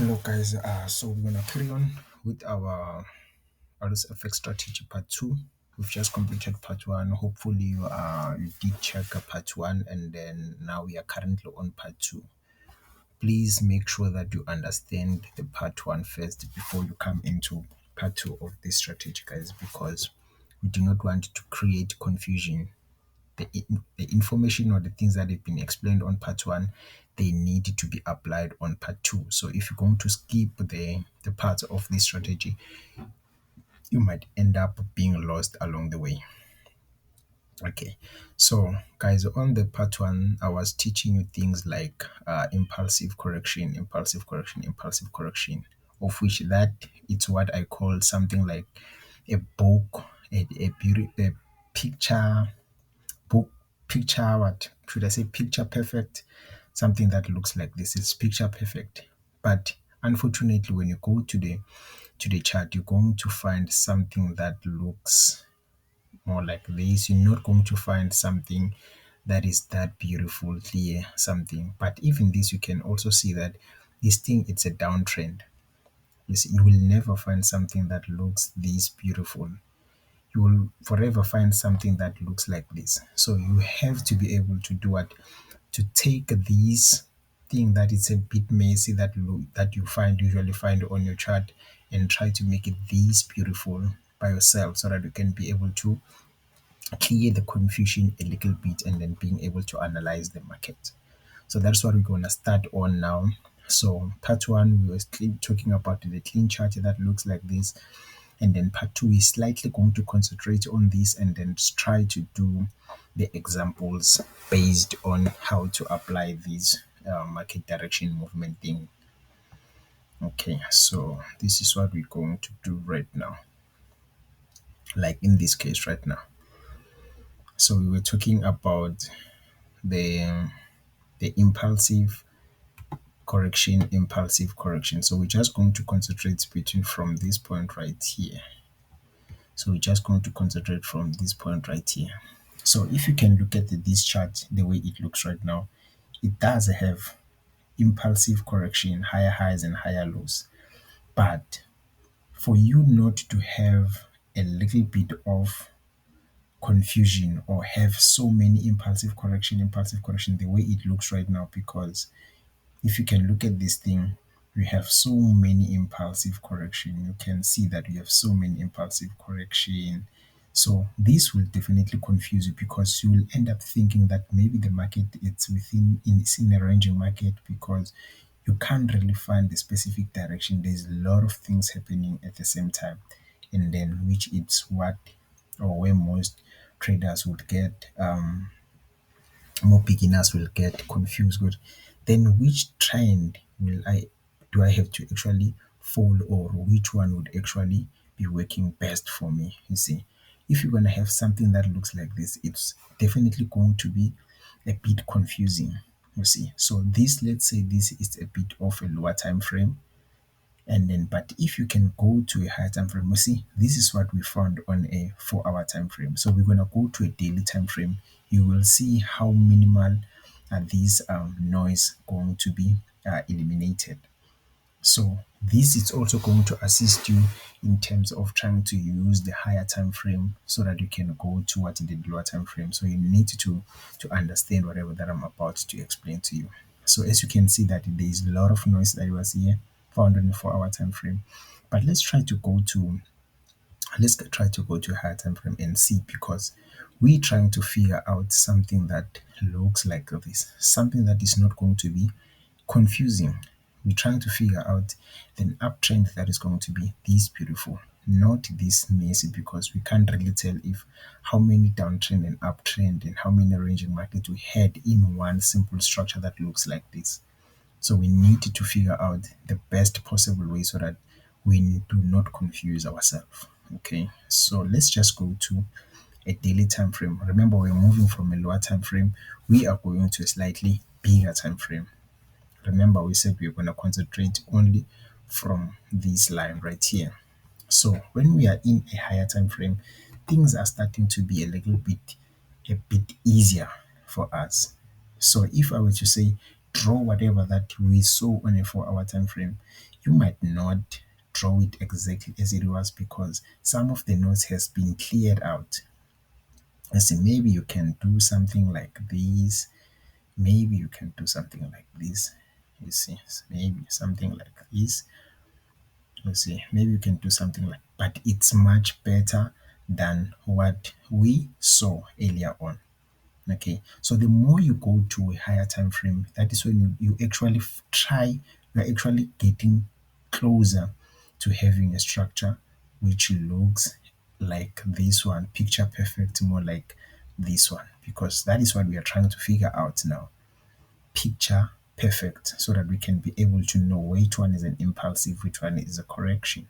Hello guys, so we're gonna carry on with our Alus FX strategy part 2. We've just completed part 1. Hopefully you did check part 1, and then now we are currently on part 2. Please make sure that you understand the part 1 first before you come into part 2 of this strategy, guys, because we do not want to create confusion. The information or the things that have been explained on part 1, they need to be applied on part 2. So if you're going to skip the parts of this strategy, you might end up being lost along the way. Okay, so guys, on the part 1, I was teaching you things like impulsive correction, impulsive correction, impulsive correction, of which that it's what I call something like a book, a picture book, picture, what should I say, picture perfect, something that looks like this. It's picture perfect, but unfortunately when you go to the chart, you're going to find something that looks more like this. You're not going to find something that is that beautiful, clear, something. But even this, you can also see that this thing, it's a downtrend. You see, you will never find something that looks this beautiful. You will forever find something that looks like this. So you have to be able to do what, to take this thing that is a bit messy, that you find usually find on your chart, and try to make it this beautiful by yourself, so that you can be able to clear the confusion a little bit, and then being able to analyze the market. So that's what we're going to start on now. So part 1, we were talking about the clean chart that looks like this, and then part 2 is slightly going to concentrate on this, and then try to do the examples based on how to apply this market direction movement thing. Okay, so this is what we're going to do right now, like in this case right now. So we were talking about the the impulsive correction. So we're just going to concentrate between from this point right here. So we're just going to concentrate from this point right here. So if you can look at this chart, the way it looks right now, it does have impulsive correction, higher highs and higher lows. But for you not to have a little bit of confusion or have so many impulsive correction the way it looks right now, because if you can look at this thing, we have so many impulsive correction. You can see that we have so many impulsive correction. So this will definitely confuse you, because you will end up thinking that maybe the market, it's in a ranging market, because you can't really find the specific direction. There's a lot of things happening at the same time, and then which it's what, or where most traders would get more beginners will get confused with, then which trend will I do I have to actually follow, or which one would actually be working best for me. You see, if you're going to have something that looks like this, it's definitely going to be a bit confusing. You see, so this, let's say this is a bit of a lower time frame, and then but if you can go to a higher time frame, you see, this is what we found on a 4-hour time frame. So we're going to go to a daily time frame. You will see how minimal these noise going to be eliminated. So this is also going to assist you in terms of trying to use the higher time frame, so that you can go to what the lower time frame. So you need to understand whatever that I'm about to explain to you. So as you can see that there is a lot of noise that was here found on the 4-hour time frame. But let's try to go to a higher time frame and see, because we're trying to figure out something that looks like this, something that is not going to be confusing. We're trying to figure out an uptrend that is going to be this beautiful, not this messy, because we can't really tell if how many downtrend and uptrend and how many ranging markets we had in one simple structure that looks like this. So we need to figure out the best possible way, so that we do not confuse ourselves. Okay, so let's just go to a daily time frame. Remember, we're moving from a lower time frame, we are going to a slightly bigger time frame. Remember, we said we're going to concentrate only from this line right here. So when we are in a higher time frame, things are starting to be a bit easier for us. So if I were to say draw whatever that we saw on a 4-hour time frame, you might not draw it exactly as it was because some of the nodes has been cleared out. I say maybe you can do something like this. Maybe you can do something like this. You see, maybe something like this. You see, maybe you can do something like, but it's much better than what we saw earlier on. Okay, so the more you go to a higher time frame, that is when you actually you're actually getting closer to having a structure which looks like this one, picture perfect, more like this one, because that is what we are trying to figure out now. Picture perfect, so that we can be able to know which one is an impulsive, which one is a correction.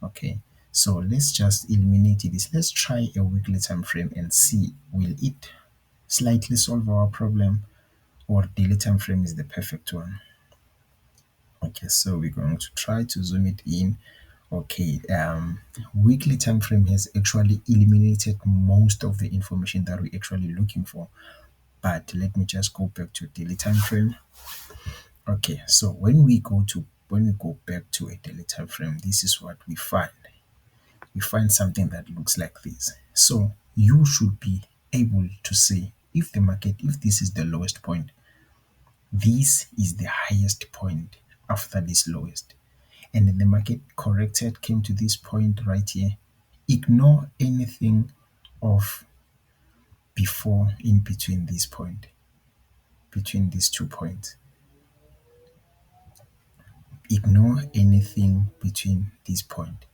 Okay, so let's just eliminate this. Let's try a weekly time frame and see will it slightly solve our problem or daily time frame is the perfect one. Okay, so we're going to try to zoom it in. Okay, weekly time frame has actually eliminated most of the information that we're actually looking for, but let me just go back to daily time frame. Okay, so when we go back to a daily time frame, this is what we find. We find something that looks like this. So you should be able to say if the market, if this is the lowest point, this is the highest point after this lowest. And then the market corrected, came to this point right here. Ignore anything of before in between this point, between these 2 points. Ignore anything between this point.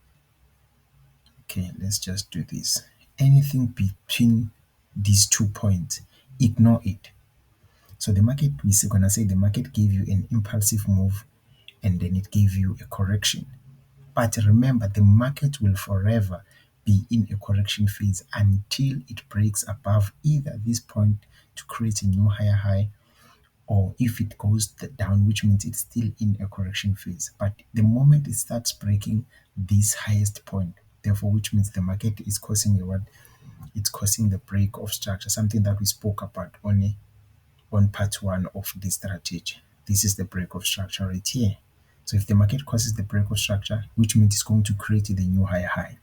Okay, let's just do this. Anything between these 2 points, ignore it. So the market, we're gonna say the market gave you an impulsive move and then it gave you a correction. But remember, the market will forever be in a correction phase until it breaks above either this point to create a new higher high, or if it goes down, which means it's still in a correction phase. But the moment it starts breaking this highest point, therefore, which means the market is causing a what? It's causing the break of structure, something that we spoke about on part one of this strategy. This is the break of structure right here. So if the market causes the break of structure, which means it's going to create the new higher high.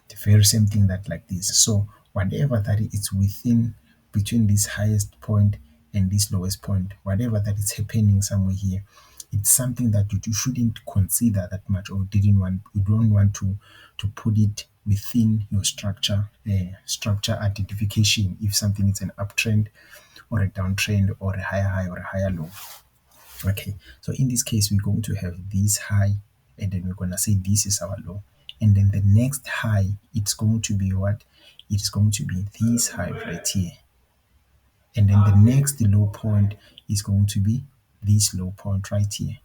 The very same thing that like this. So whatever that is within between this highest point and this lowest point, whatever that is happening somewhere here, it's something that you shouldn't consider that much, or didn't want you don't want to put it within your structure identification if something is an uptrend or a downtrend or a higher high or a higher low. Okay, so in this case, we're going to have this high, and then we're going to say this is our low. And then the next high, it's going to be what? It's going to be this high right here. And then the next low point is going to be this low point right here.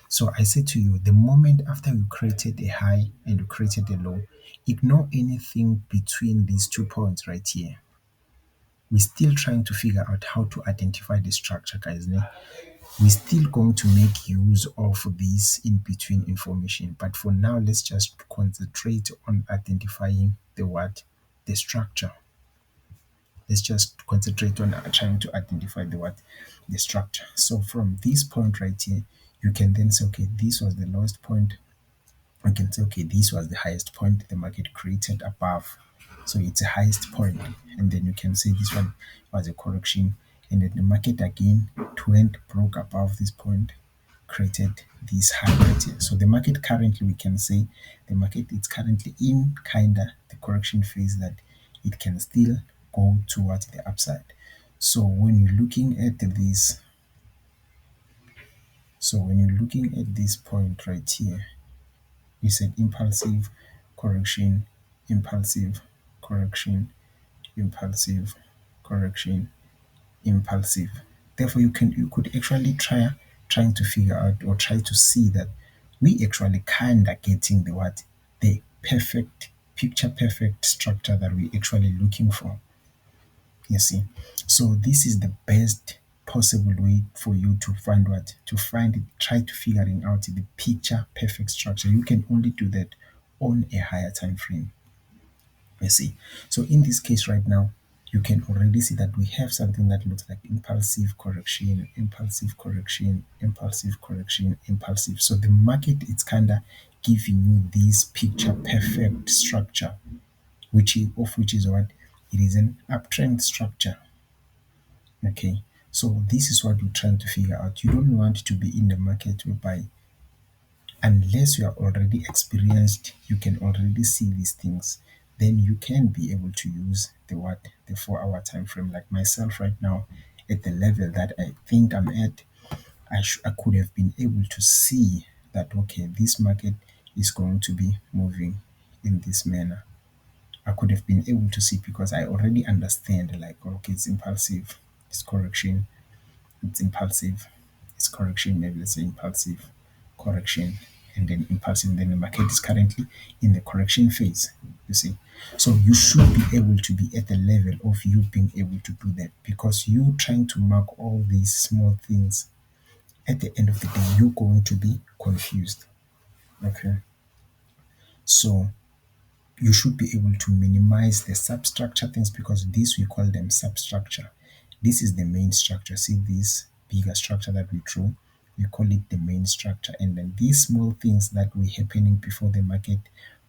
So I say to you, the moment after you created a high and you created a low, ignore anything between these 2 points right here. We're still trying to figure out how to identify the structure, guys. We're still going to make use of this in between information, but for now let's just concentrate on identifying the what, the structure. Let's just concentrate on trying to identify the what, the structure. So from this point right here, you can then say, okay, this was the lowest point. I can say, okay, this was the highest point the market created above, so it's the highest point. And then you can say this one was a correction, and then the market again went broke above this point, created this high right here. So the market currently, we can say the market is currently in kinda the correction phase that it can still go towards the upside. So when you're looking at this, so when you're looking at this point right here, we said impulsive correction, impulsive correction, impulsive correction, impulsive. Therefore, you could actually trying to figure out or try to see that we actually kinda getting the what, the perfect picture perfect structure that we actually looking for. You see, so this is the best possible way for you to find what, to find it, try to figuring out the picture perfect structure. You can only do that on a higher time frame. You see, so in this case right now, you can already see that we have something that looks like impulsive correction, impulsive correction, impulsive correction, impulsive. So the market is kind of giving you this picture perfect structure, which is what it is, an uptrend structure. Okay, so this is what you're trying to figure out. You don't want to be in the market whereby, unless you are already experienced, you can already see these things, then you can be able to use the 4 hour time frame. Like myself right now, at the level that I think I'm at, I could have been able to see that, okay, this market is going to be moving in this manner. I could have been able to see because I already understand, like, okay, it's impulsive, it's correction, it's impulsive, it's correction, maybe let's say impulsive, correction, and then impulsive. Then the market is currently in the correction phase, you see. So you should be able to be at the level of you being able to do that, because you trying to mark all these small things, at the end of the day, you're going to be confused. Okay. So you should be able to minimize the substructure things, because this we call them substructure. This is the main structure. See this bigger structure that we drew? We call it the main structure. And then these small things that were happening before the market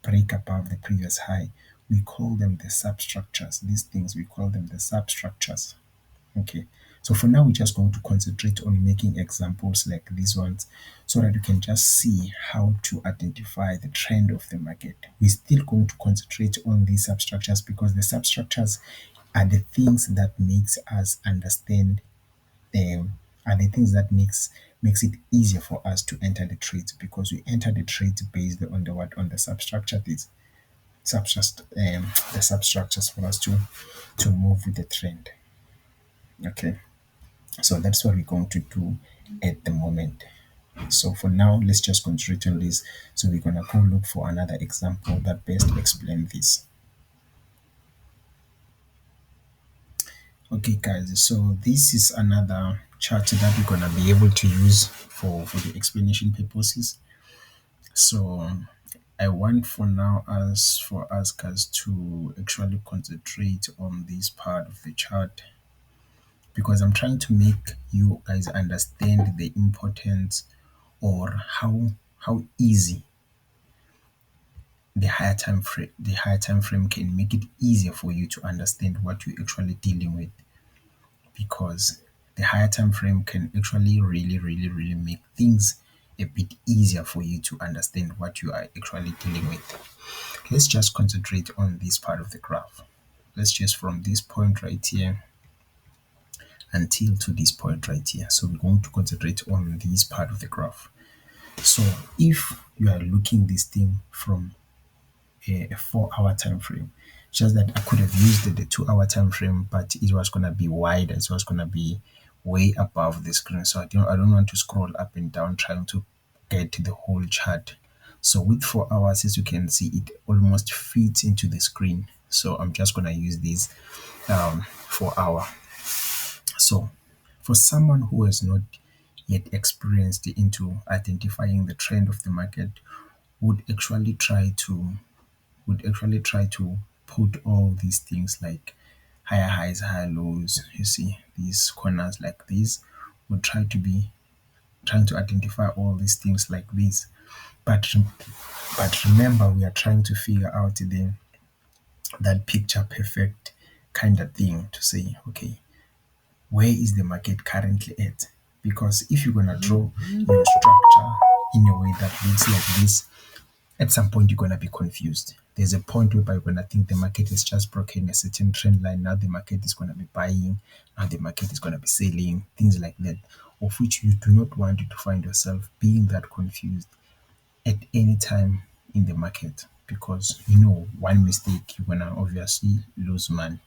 break above the previous high, we call them the substructures. These things, we call them the substructures. Okay. So for now, we're just going to concentrate on making examples like these ones, so that you can just see how to identify the trend of the market. We're still going to concentrate on these substructures, because the substructures are the things that makes us understand them, are the things that makes it easier for us to enter the trades, because we enter the trades based on the what, on the substructure, these substruct the substructures, for us to move with the trend. Okay. So that's what we're going to do at the moment. So for now, let's just concentrate on this. So we're gonna go look for another example that best explain this. Okay, guys. So this is another chart that we're gonna be able to use for the explanation purposes. So I want for now as for us guys to actually concentrate on this part of the chart, because I'm trying to make you guys understand the importance, or how easy the higher time frame can make it easier for you to understand what you're actually dealing with, because the higher time frame can actually really make things a bit easier for you to understand what you are actually dealing with. Let's just concentrate on this part of the graph. Let's just from this point right here until to this point right here. So we're going to concentrate on this part of the graph. So if you are looking this thing from a 4 hour time frame, just that I could have used the 2 hour time frame, but it was gonna be wider, it was gonna be way above the screen. So I don't want to scroll up and down trying to get the whole chart. So with 4 hours, as you can see, it almost fits into the screen. So I'm just gonna use this 4 hour. So for someone who has not yet experienced into identifying the trend of the market, would actually try to put all these things like higher highs, higher lows, you see, these corners like this, would try to be trying to identify all these things like this. But remember, we are trying to figure out that picture perfect kind of thing, to say, okay, where is the market currently at? Because if you're gonna draw your structure in a way that looks like this, at some point you're gonna be confused. There's a point whereby you're gonna think the market has just broken a certain trend line. Now the market is gonna be buying. Now the market is gonna be selling. Things like that, of which you do not want you to find yourself being that confused at any time in the market, because one mistake you're gonna obviously lose money.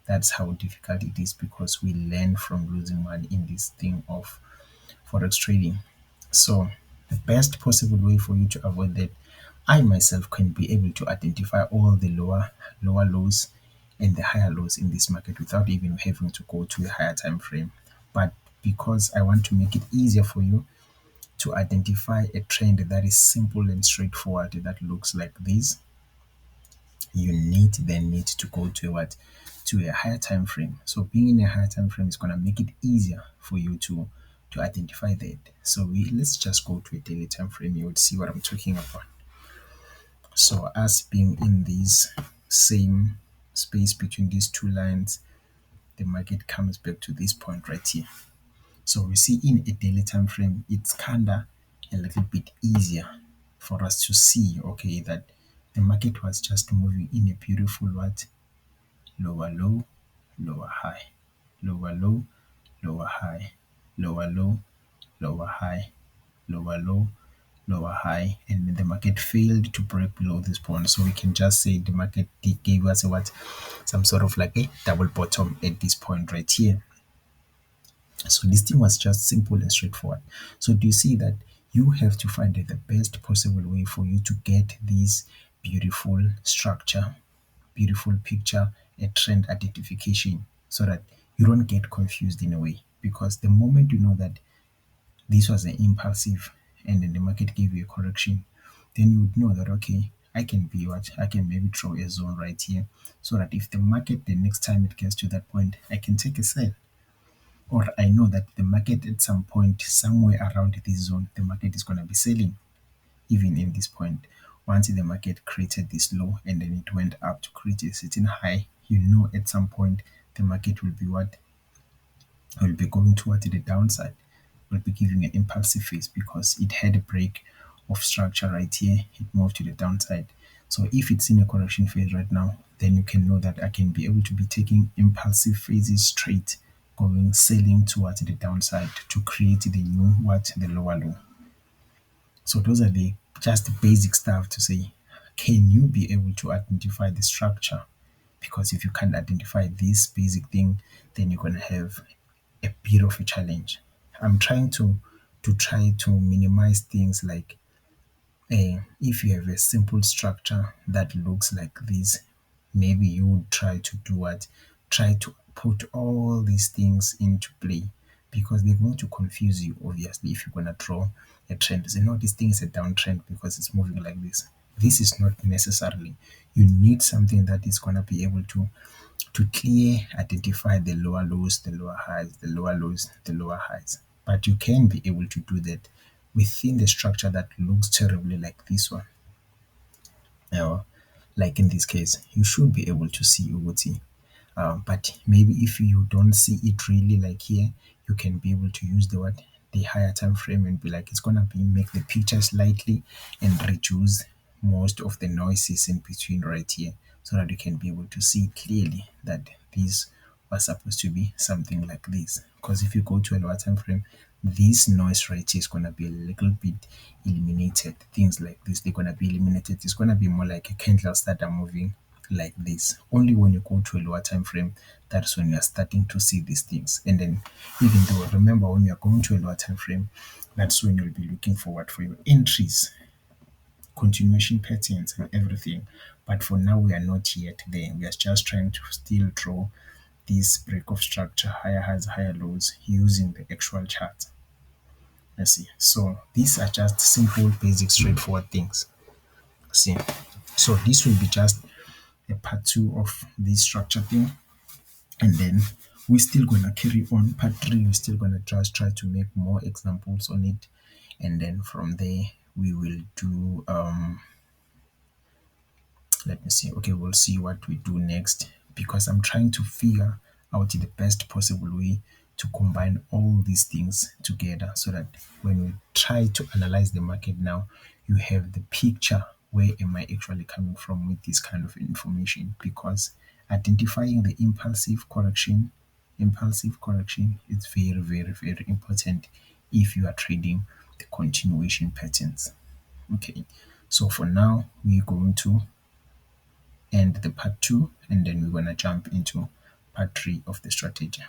That's how difficult it is, because we learn from losing money in this thing of forex trading. So the best possible way for you to avoid that, I myself can be able to identify all the lower lows and the higher lows in this market without even having to go to a higher time frame. But because I want to make it easier for you to identify a trend that is simple and straightforward, that looks like this, you need to go to what, to a higher time frame. So being in a higher time frame is going to make it easier for you to identify that. So let's just go to a daily time frame. You would see what I'm talking about. So us being in this same space between these two lines, the market comes back to this point right here. So we see in a daily time frame, it's kinda a little bit easier for us to see, okay, that the market was just moving in a beautiful what? Lower low, lower high, lower low, lower high, lower low, lower high, lower low, lower high, and then the market failed to break below this point. So we can just say the market gave us a what? Some sort of like a double bottom at this point right here. So this thing was just simple and straightforward. So do you see that you have to find the best possible way for you to get this beautiful structure, beautiful picture, a trend identification, so that you don't get confused in a way. Because the moment you know that this was an impulsive and then the market gave you a correction, then you would know that okay, I can be what? I can maybe throw a zone right here, so that if the market the next time it gets to that point, I can take a sell. Or I know that the market at some point, somewhere around this zone, the market is going to be selling, even in this point. Once the market created this low and then it went up to create a certain high, you know at some point the market will be what? Will be going toward the downside, will be giving an impulsive phase because it had a break of structure right here, it moved to the downside. So if it's in a correction phase right now, then you can know that I can be able to be taking impulsive phases straight, going selling towards the downside to create the new what? The lower low. So those are the just basic stuff to say. Can you be able to identify the structure? Because if you can't identify this basic thing, then you're gonna have a bit of a challenge. I'm trying to try to minimize things like if you have a simple structure that looks like this, maybe you would try to do what? Try to put all these things into play because they're going to confuse you, obviously, if you're going to draw a trend. Say, no, this thing is a downtrend because it's moving like this. This is not necessarily. You need something that is going to be able to clear identify the lower lows, the lower highs, the lower lows, the lower highs. But you can be able to do that within the structure that looks terribly like this one. Now, like in this case, you should be able to see Uguti. But maybe if you don't see it really like here, you can be able to use the what? The higher time frame and be like it's gonna be make the picture slightly and reduce most of the noises in between right here so that you can be able to see clearly that these was supposed to be something like this. Because if you go to a lower time frame, this noise right here is gonna be a little bit eliminated. Things like this, they're gonna be eliminated. It's gonna be more like a candles that are moving like this. Only when you go to a lower time frame, that's when you are starting to see these things. And then even though remember when you are going to a lower time frame, that's when you'll be looking forward for your entries, continuation patterns and everything. But for now we are not yet there. We are just trying to still draw this break of structure, higher highs, higher lows using the actual chart. Let's see. So these are just simple, basic, straightforward things. See. So this will be just a part two of this structure thing, and then we're still gonna carry on part three. We're still gonna just try to make more examples on it, and then from there we will do let me see. Okay, we'll see what we do next because I'm trying to figure out the best possible way to combine all these things together so that when we try to analyze the market now, you have the picture. Where am I actually coming from with this kind of information? Because identifying the impulsive correction is very, very, very important if you are trading the continuation patterns. Okay, so for now, we're going to end the part two and then we're going to jump into part three of the strategy.